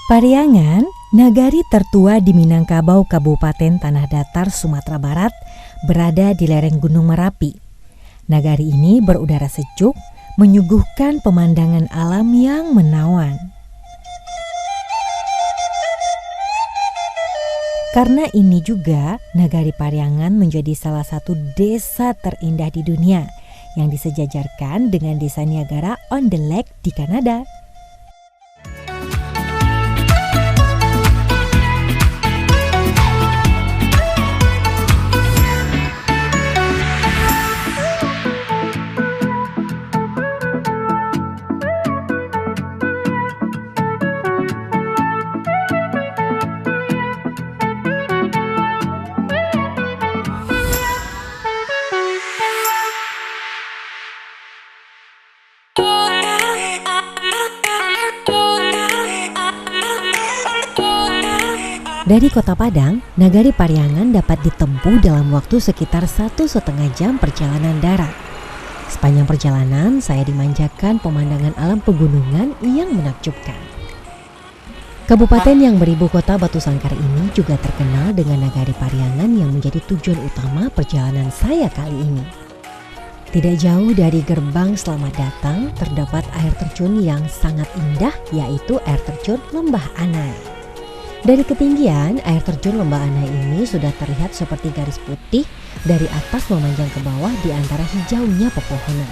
Pariangan, nagari tertua di Minangkabau, Kabupaten Tanah Datar, Sumatera Barat, berada di lereng Gunung Merapi. Nagari ini berudara sejuk, menyuguhkan pemandangan alam yang menawan. Karena ini juga, Nagari Pariangan menjadi salah satu desa terindah di dunia yang disejajarkan dengan Desa Niagara on the Lake di Kanada. Dari Kota Padang, Nagari Pariangan dapat ditempuh dalam waktu sekitar 1,5 jam perjalanan darat. Sepanjang perjalanan, saya dimanjakan pemandangan alam pegunungan yang menakjubkan. Kabupaten yang beribu kota Batu Sangkar ini juga terkenal dengan Nagari Pariangan yang menjadi tujuan utama perjalanan saya kali ini. Tidak jauh dari gerbang selamat datang terdapat air terjun yang sangat indah, yaitu air terjun Lembah Anai. Dari ketinggian, air terjun Lembah Anai ini sudah terlihat seperti garis putih dari atas memanjang ke bawah di antara hijaunya pepohonan.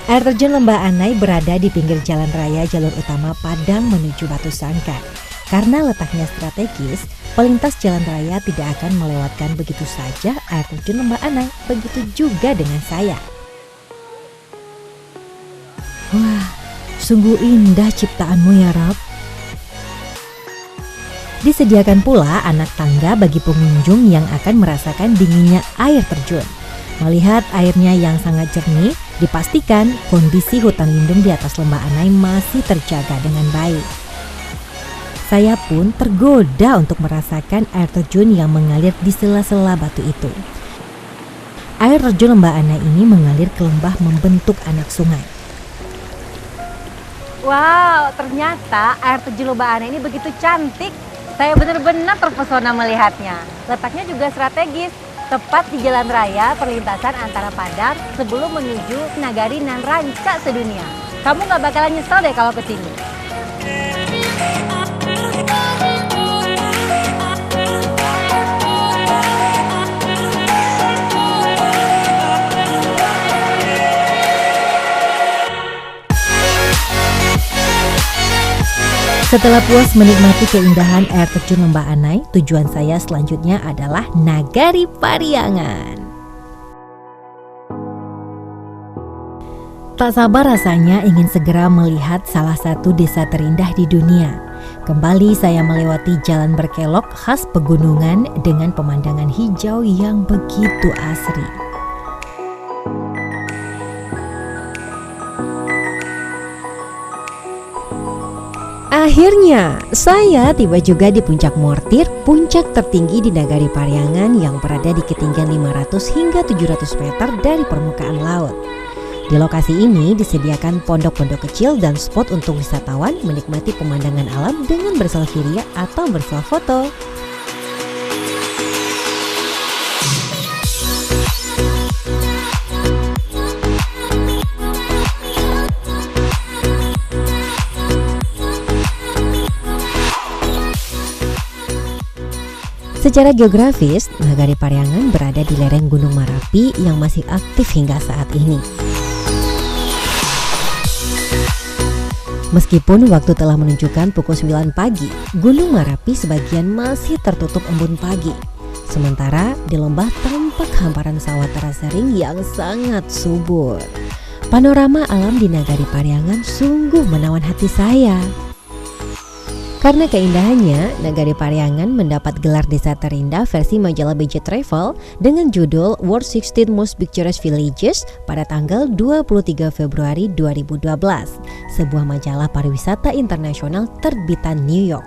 Air terjun Lembah Anai berada di pinggir jalan raya jalur utama Padang menuju Batu Sangkar. Karena letaknya strategis, pelintas jalan raya tidak akan melewatkan begitu saja air terjun Lembah Anai. Begitu juga dengan saya. Wah, sungguh indah ciptaanmu ya Rob. Disediakan pula anak tangga bagi pengunjung yang akan merasakan dinginnya air terjun. Melihat airnya yang sangat jernih, dipastikan kondisi hutan lindung di atas Lembah Anai masih terjaga dengan baik. Saya pun tergoda untuk merasakan air terjun yang mengalir di sela-sela batu itu. Air terjun Lembah Anai ini mengalir ke lembah membentuk anak sungai. Wow, ternyata air terjun Lembah Anai ini begitu cantik. Saya benar-benar terpesona melihatnya. Letaknya juga strategis, tepat di jalan raya perlintasan antara Padang sebelum menuju Nagari nan Ranca sedunia. Kamu gak bakalan nyesel deh kalau kesini. Setelah puas menikmati keindahan air terjun Lembah Anai, tujuan saya selanjutnya adalah Nagari Pariangan. Tak sabar rasanya ingin segera melihat salah satu desa terindah di dunia. Kembali saya melewati jalan berkelok khas pegunungan dengan pemandangan hijau yang begitu asri. Akhirnya, saya tiba juga di Puncak Mortir, puncak tertinggi di Nagari Pariangan yang berada di ketinggian 500 hingga 700 meter dari permukaan laut. Di lokasi ini disediakan pondok-pondok kecil dan spot untuk wisatawan menikmati pemandangan alam dengan berselfie ria atau bersuah foto. Secara geografis, Nagari Pariangan berada di lereng Gunung Merapi yang masih aktif hingga saat ini. Meskipun waktu telah menunjukkan pukul 9 pagi, Gunung Merapi sebagian masih tertutup embun pagi. Sementara di lembah tampak hamparan sawah terasering yang sangat subur. Panorama alam di Nagari Pariangan sungguh menawan hati saya. Karena keindahannya, Nagari Pariangan mendapat gelar desa terindah versi majalah BJ Travel dengan judul World 16 Most Picturesque Villages pada tanggal 23 Februari 2012, sebuah majalah pariwisata internasional terbitan New York.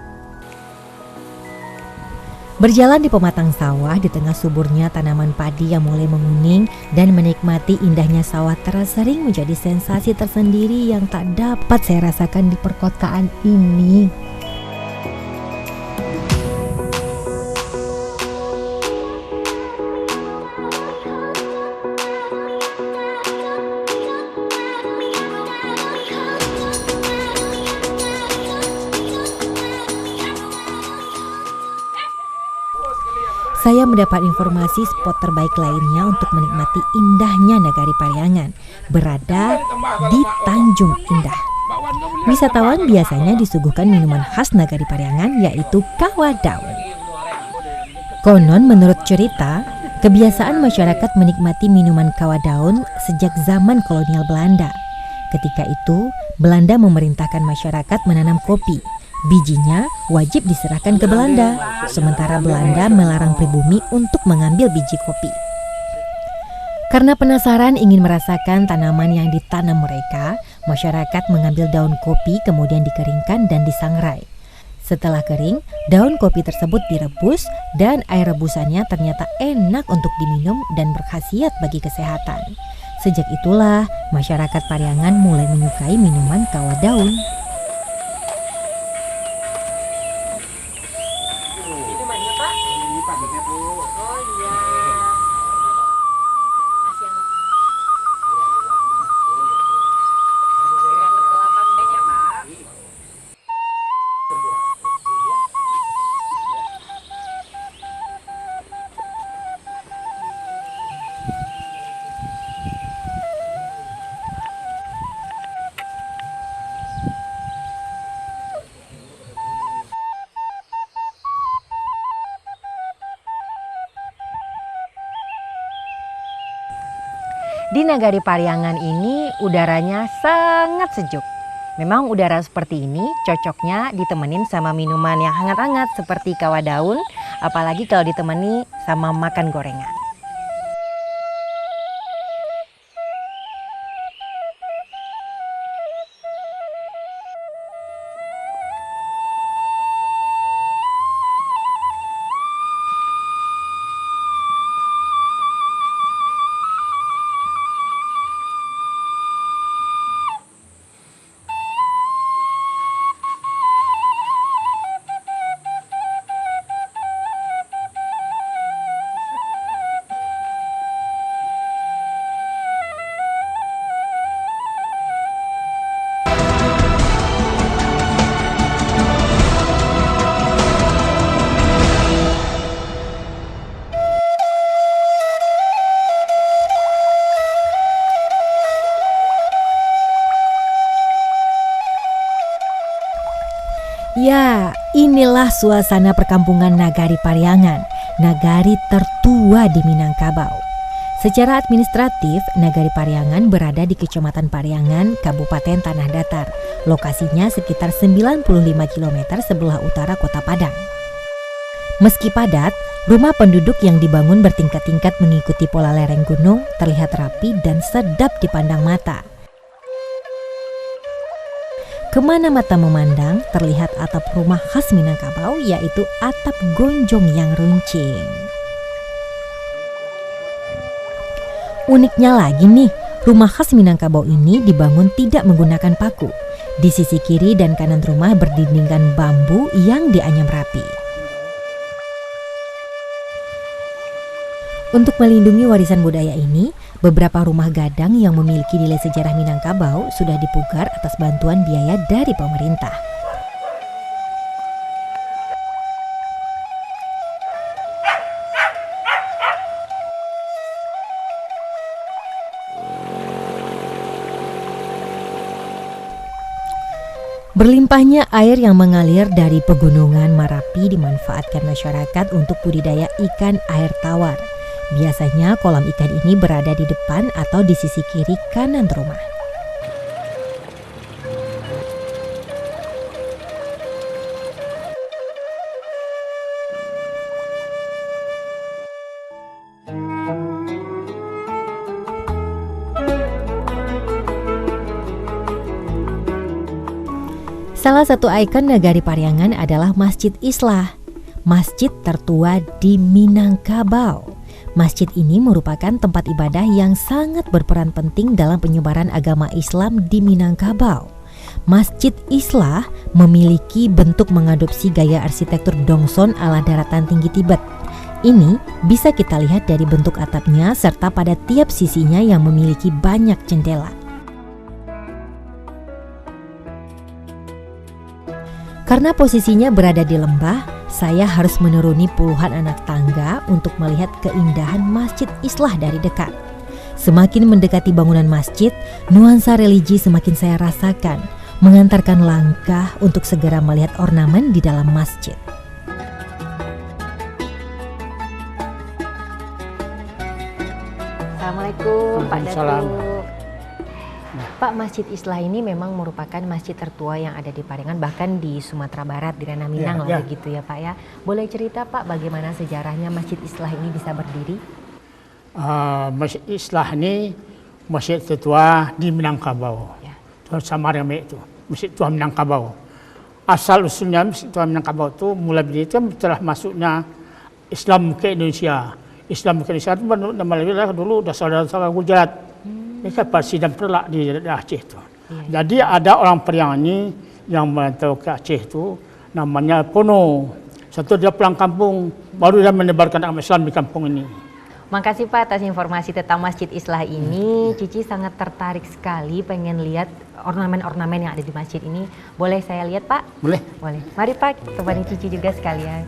Berjalan di pematang sawah di tengah suburnya tanaman padi yang mulai menguning dan menikmati indahnya sawah terasering menjadi sensasi tersendiri yang tak dapat saya rasakan di perkotaan ini. saya mendapat informasi spot terbaik lainnya untuk menikmati indahnya Nagari Pariangan, berada di Tanjung Indah. Wisatawan biasanya disuguhkan minuman khas Nagari Pariangan, yaitu kawa daun. Konon menurut cerita, kebiasaan masyarakat menikmati minuman kawa daun sejak zaman kolonial Belanda. Ketika itu, Belanda memerintahkan masyarakat menanam kopi. Bijinya wajib diserahkan ke Belanda, sementara Belanda melarang pribumi untuk mengambil biji kopi. Karena penasaran ingin merasakan tanaman yang ditanam mereka, masyarakat mengambil daun kopi kemudian dikeringkan dan disangrai. Setelah kering, daun kopi tersebut direbus dan air rebusannya ternyata enak untuk diminum dan berkhasiat bagi kesehatan. Sejak itulah masyarakat Pariangan mulai menyukai minuman kawa daun. Di Nagari Pariangan ini udaranya sangat sejuk. Memang udara seperti ini cocoknya ditemenin sama minuman yang hangat-hangat seperti kawa daun, apalagi kalau ditemani sama makan gorengan. Ya, inilah suasana perkampungan Nagari Pariangan, nagari tertua di Minangkabau. Secara administratif, Nagari Pariangan berada di Kecamatan Pariangan, Kabupaten Tanah Datar. Lokasinya sekitar 95 km sebelah utara Kota Padang. Meski padat, rumah penduduk yang dibangun bertingkat-tingkat mengikuti pola lereng gunung terlihat rapi dan sedap dipandang mata. Kemana mata memandang, terlihat atap rumah khas Minangkabau, yaitu atap gonjong yang runcing. Uniknya lagi nih, rumah khas Minangkabau ini dibangun tidak menggunakan paku. Di sisi kiri dan kanan rumah berdindingkan bambu yang dianyam rapi. Untuk melindungi warisan budaya ini, beberapa rumah gadang yang memiliki nilai sejarah Minangkabau sudah dipugar atas bantuan biaya dari pemerintah. Berlimpahnya air yang mengalir dari pegunungan Marapi dimanfaatkan masyarakat untuk budidaya ikan air tawar. Biasanya kolam ikan ini berada di depan atau di sisi kiri kanan rumah. Salah satu ikon Nagari Pariangan adalah Masjid Islah, masjid tertua di Minangkabau. Masjid ini merupakan tempat ibadah yang sangat berperan penting dalam penyebaran agama Islam di Minangkabau. Masjid Islah memiliki bentuk mengadopsi gaya arsitektur Dongson ala daratan tinggi Tibet. Ini bisa kita lihat dari bentuk atapnya serta pada tiap sisinya yang memiliki banyak jendela. Karena posisinya berada di lembah, saya harus menuruni puluhan anak tangga untuk melihat keindahan Masjid Islah dari dekat. Semakin mendekati bangunan masjid, nuansa religi semakin saya rasakan, mengantarkan langkah untuk segera melihat ornamen di dalam masjid. Assalamualaikum Pak Waalaikumsalam. Datuk. Pak, Masjid Islah ini memang merupakan masjid tertua yang ada di Parihyangan, bahkan di Sumatera Barat, di Ranah Minang lah begitu ya Pak ya. Boleh cerita Pak bagaimana sejarahnya Masjid Islah ini bisa berdiri? Masjid Islah ini masjid tertua di Minangkabau. Ya. Sama ramai itu, Masjid Tua Minangkabau. Asal usulnya Masjid Tua Minangkabau itu mulai berdiri itu setelah masuknya Islam ke Indonesia. Islam ke Indonesia itu nama dulu saudara-saudara Gujarat. Mereka Parsi dan Perlak di Aceh itu. Iya. Jadi ada orang Parihyangan ini yang merantau ke Aceh itu namanya Pono. Satu dia pulang kampung, baru dia menebarkan agama Islam di kampung ini. Makasih Pak atas informasi tentang Masjid Islah ini. Cici sangat tertarik sekali pengen lihat ornamen-ornamen yang ada di masjid ini. Boleh saya lihat Pak? Boleh? Boleh. Mari Pak, temani Cici juga sekalian.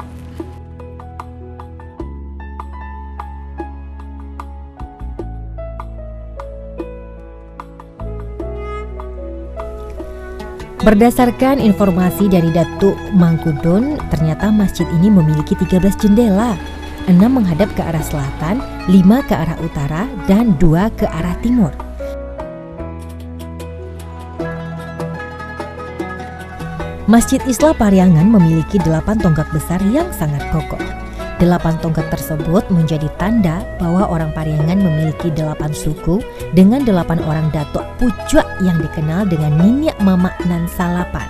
Berdasarkan informasi dari Datuk Mangkudun, ternyata masjid ini memiliki 13 jendela, 6 menghadap ke arah selatan, 5 ke arah utara, dan 2 ke arah timur. Masjid Islah Parihyangan memiliki 8 tonggak besar yang sangat kokoh. 8 tonggak tersebut menjadi tanda bahwa orang Parihyangan memiliki 8 suku dengan 8 orang datuk pucuk yang dikenal dengan Ninyak Mamak nan Salapan.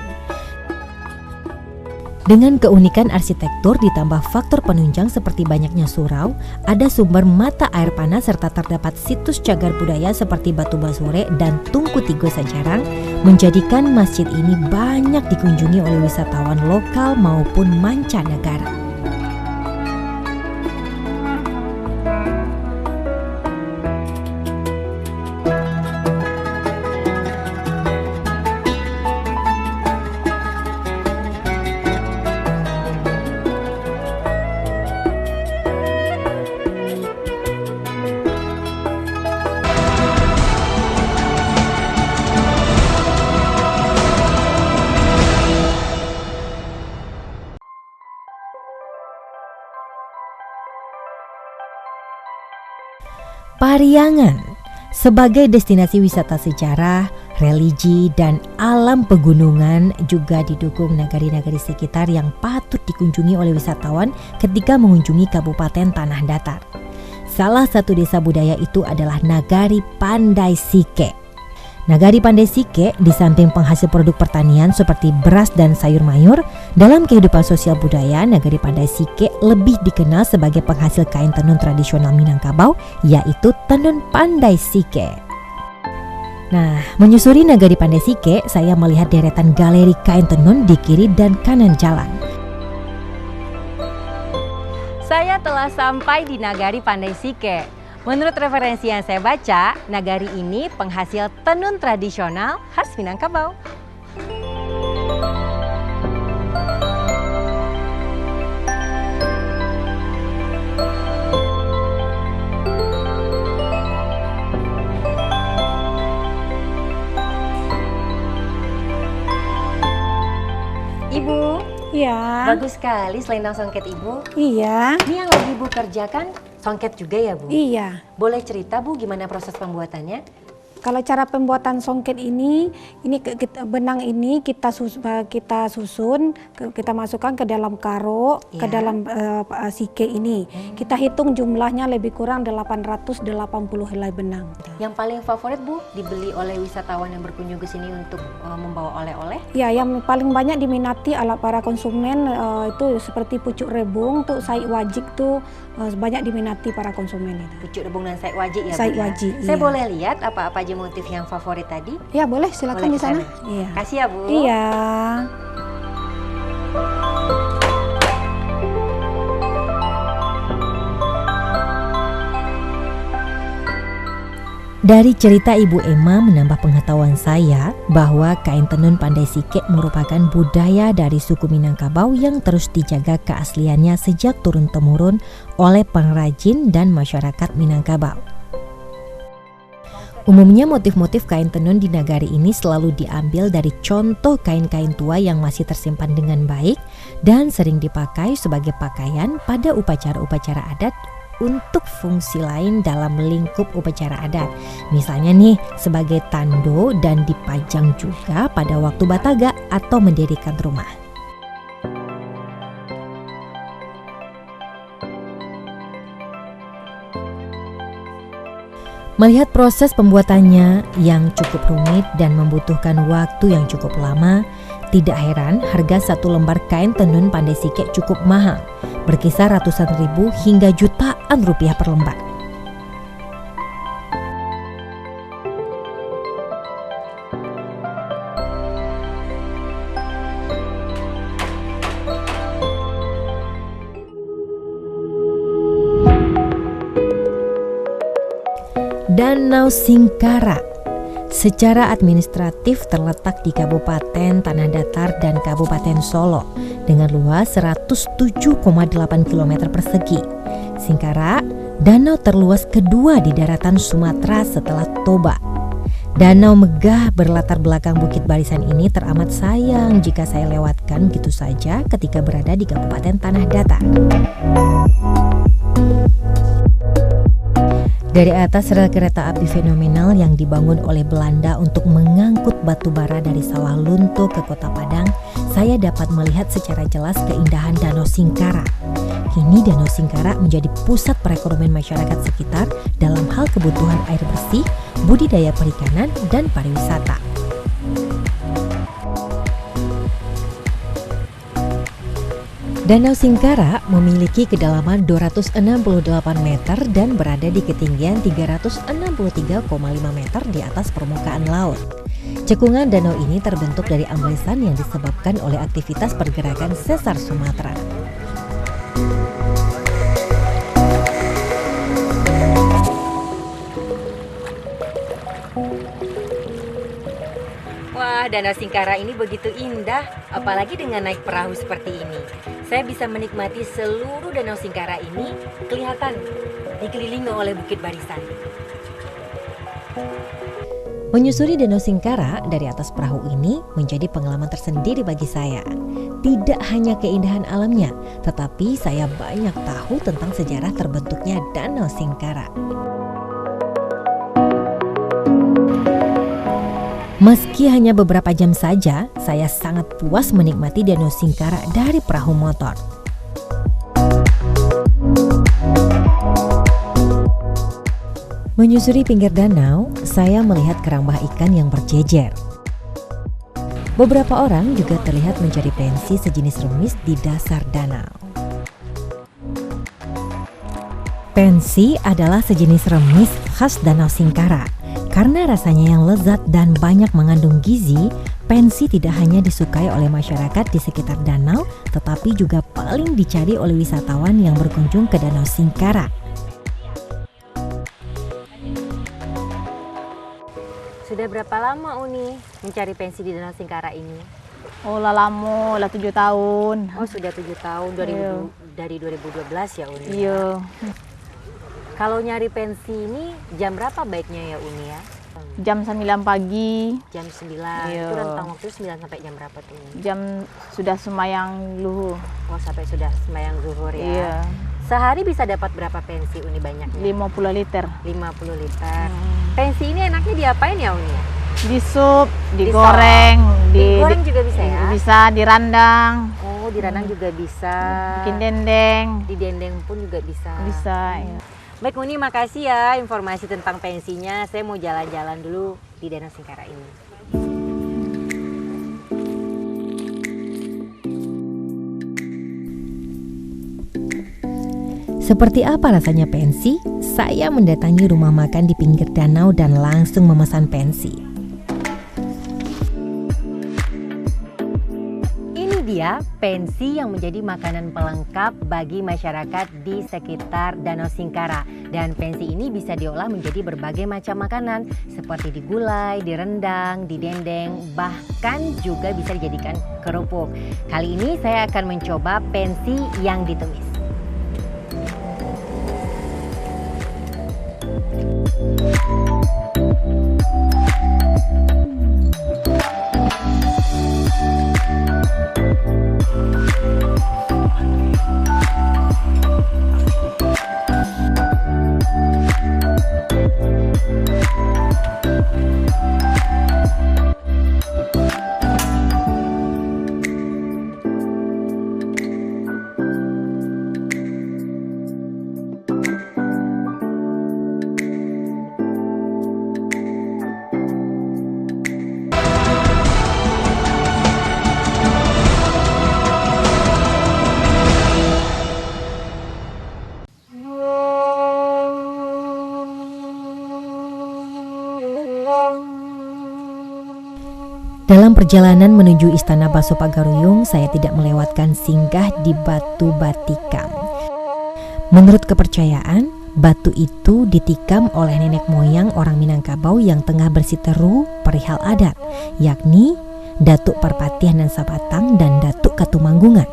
Dengan keunikan arsitektur ditambah faktor penunjang seperti banyaknya surau, ada sumber mata air panas serta terdapat situs cagar budaya seperti Batu Basure dan Tungku Tigo Sajarang, menjadikan masjid ini banyak dikunjungi oleh wisatawan lokal maupun mancanegara. Parihyangan sebagai destinasi wisata sejarah, religi, dan alam pegunungan juga didukung nagari-nagari sekitar yang patut dikunjungi oleh wisatawan ketika mengunjungi Kabupaten Tanah Datar. Salah satu desa budaya itu adalah Nagari Pandai Sike. Nagari Pandai Sike di samping penghasil produk pertanian seperti beras dan sayur mayur, dalam kehidupan sosial budaya Nagari Pandai Sike lebih dikenal sebagai penghasil kain tenun tradisional Minangkabau, yaitu tenun Pandai Sike. Nah, menyusuri Nagari Pandai Sike, saya melihat deretan galeri kain tenun di kiri dan kanan jalan. Saya telah sampai di Nagari Pandai Sike. Menurut referensi yang saya baca, nagari ini penghasil tenun tradisional khas Minangkabau. Ibu, Iya. bagus sekali selendang songket Ibu. Iya. Ini yang lagi Ibu kerjakan songket juga ya Bu? Iya. Boleh cerita Bu gimana proses pembuatannya? Kalau cara pembuatan songket ini benang ini kita susun, kita masukkan ke dalam karo, ke Ya. dalam sike ini. Kita hitung jumlahnya lebih kurang 880 helai benang. Yang paling favorit Bu dibeli oleh wisatawan yang berkunjung ke sini untuk membawa oleh-oleh? Ya, yang paling banyak diminati ala para konsumen itu seperti pucuk rebung, tuh sai wajik tuh banyak diminati para konsumen itu. Pucuk rebung dan saik wajik ya Bu? Saik ya? wajik, Saya iya. boleh lihat apa-apa aja motif yang favorit tadi? Ya, boleh silakan Boleh di sana. kesana? Iya. Kasih ya Bu. Iya. Dari cerita Ibu Emma menambah pengetahuan saya bahwa kain tenun Pandai Sike merupakan budaya dari suku Minangkabau yang terus dijaga keasliannya sejak turun-temurun oleh pengrajin dan masyarakat Minangkabau. Umumnya motif-motif kain tenun di nagari ini selalu diambil dari contoh kain-kain tua yang masih tersimpan dengan baik dan sering dipakai sebagai pakaian pada upacara-upacara adat untuk fungsi lain dalam lingkup upacara adat. Misalnya nih sebagai tando dan dipajang juga pada waktu bataga atau mendirikan rumah. Melihat proses pembuatannya yang cukup rumit dan membutuhkan waktu yang cukup lama, tidak heran harga satu lembar kain tenun Pandai Sike cukup mahal, berkisar ratusan ribu hingga jutaan rupiah per lembar. Danau Singkara secara administratif terletak di Kabupaten Tanah Datar dan Kabupaten Solo dengan luas 107,8 km persegi. Singkara, danau terluas kedua di daratan Sumatera setelah Toba. Danau megah berlatar belakang Bukit Barisan ini teramat sayang jika saya lewatkan gitu saja ketika berada di Kabupaten Tanah Datar. Dari atas rel kereta api fenomenal yang dibangun oleh Belanda untuk mengangkut batu bara dari Sawah Lunto ke Kota Padang, saya dapat melihat secara jelas keindahan Danau Singkara. Kini Danau Singkara menjadi pusat perekonomian masyarakat sekitar dalam hal kebutuhan air bersih, budidaya perikanan, dan pariwisata. Danau Singkara memiliki kedalaman 268 meter dan berada di ketinggian 363,5 meter di atas permukaan laut. Cekungan danau ini terbentuk dari amblesan yang disebabkan oleh aktivitas pergerakan sesar Sumatera. Wah, Danau Singkara ini begitu indah, apalagi dengan naik perahu seperti ini. Saya bisa menikmati seluruh Danau Singkara ini kelihatan dikelilingi oleh Bukit Barisan. Menyusuri Danau Singkara dari atas perahu ini menjadi pengalaman tersendiri bagi saya. Tidak hanya keindahan alamnya, tetapi saya banyak tahu tentang sejarah terbentuknya Danau Singkara. Meski hanya beberapa jam saja, saya sangat puas menikmati Danau Singkara dari perahu motor. Menyusuri pinggir danau, saya melihat kerambah ikan yang berjejer. Beberapa orang juga terlihat mencari pensi sejenis remis di dasar danau. Pensi adalah sejenis remis khas Danau Singkara. Karena rasanya yang lezat dan banyak mengandung gizi, pensi tidak hanya disukai oleh masyarakat di sekitar danau, tetapi juga paling dicari oleh wisatawan yang berkunjung ke Danau Singkara. Sudah berapa lama Uni mencari pensi di Danau Singkara ini? Oh lama, 7 tahun. Oh sudah 7 tahun, dari 2012 ya Uni? Iya. Kalau nyari pensi ini jam berapa baiknya ya Uni ya? Jam 9 pagi. Jam 9, Iya. itu rentang waktu 9 sampai jam berapa tuh? Jam sudah sembahyang luhur. Oh sampai sudah sembahyang zuhur ya? Iya. Sehari bisa dapat berapa pensi Uni banyaknya? 50 liter. 50 liter. Pensi ini enaknya diapain ya Uni ya? Di sup, digoreng. Digoreng juga bisa ya? Bisa dirandang. Oh dirandang juga bisa. Bikin dendeng. Di dendeng pun juga bisa. Bisa, ya. Baik Uni, makasih ya informasi tentang pensinya. Saya mau jalan-jalan dulu di Danau Singkara ini. Seperti apa rasanya pensi? Saya mendatangi rumah makan di pinggir danau dan langsung memesan pensi. lagi ya, pensi yang menjadi makanan pelengkap bagi masyarakat di sekitar Danau Singkara. Dan pensi ini bisa diolah menjadi berbagai macam makanan seperti digulai, direndang, didendeng, bahkan juga bisa dijadikan kerupuk. Kali ini saya akan mencoba pensi yang ditumis. Dalam perjalanan menuju Istana Baso Pagaruyung, saya tidak melewatkan singgah di Batu Batikam. Menurut kepercayaan, batu itu ditikam oleh nenek moyang orang Minangkabau yang tengah bersiteru perihal adat, yakni Datuk Parpatihan dan Sabatang dan Datuk Katumanggungan.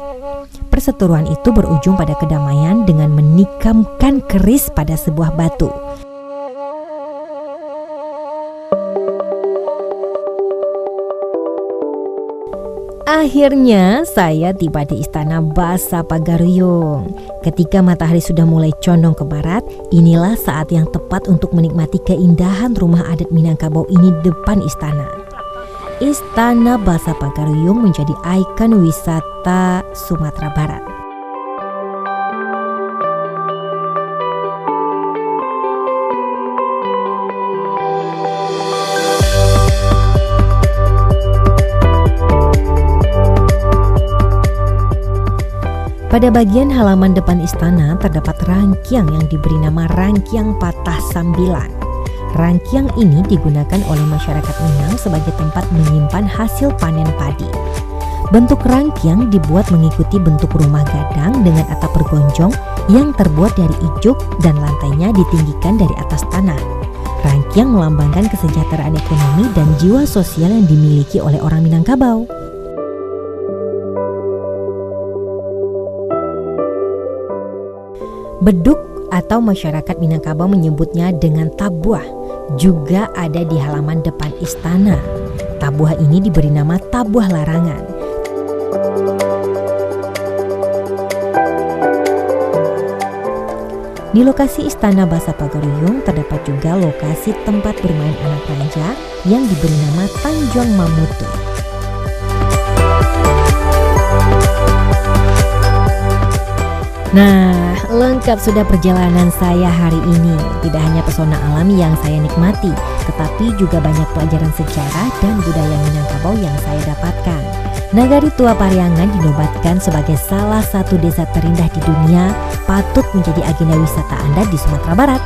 Perseteruan itu berujung pada kedamaian dengan menikamkan keris pada sebuah batu. Akhirnya saya tiba di Istana Basa Pagaruyung. Ketika matahari sudah mulai condong ke barat, inilah saat yang tepat untuk menikmati keindahan rumah adat Minangkabau ini depan istana. Istana Basa Pagaruyung menjadi ikon wisata Sumatera Barat. Pada bagian halaman depan istana terdapat rangkiang yang diberi nama Rangkiang Patah Sambilan. Rangkiang ini digunakan oleh masyarakat Minang sebagai tempat menyimpan hasil panen padi. Bentuk rangkiang dibuat mengikuti bentuk rumah gadang dengan atap bergonjong yang terbuat dari ijuk dan lantainya ditinggikan dari atas tanah. Rangkiang melambangkan kesejahteraan ekonomi dan jiwa sosial yang dimiliki oleh orang Minangkabau. Beduk atau masyarakat Minangkabau menyebutnya dengan tabuah juga ada di halaman depan istana. Tabuah ini diberi nama tabuah larangan. Di lokasi Istana Basa Pagaruyung terdapat juga lokasi tempat bermain anak raja yang diberi nama Tanjung Mamutu. Nah, lengkap sudah perjalanan saya hari ini. Tidak hanya pesona alam yang saya nikmati, tetapi juga banyak pelajaran sejarah dan budaya Minangkabau yang saya dapatkan. Nagari Tua Pariangan dinobatkan sebagai salah satu desa terindah di dunia, patut menjadi agenda wisata Anda di Sumatera Barat.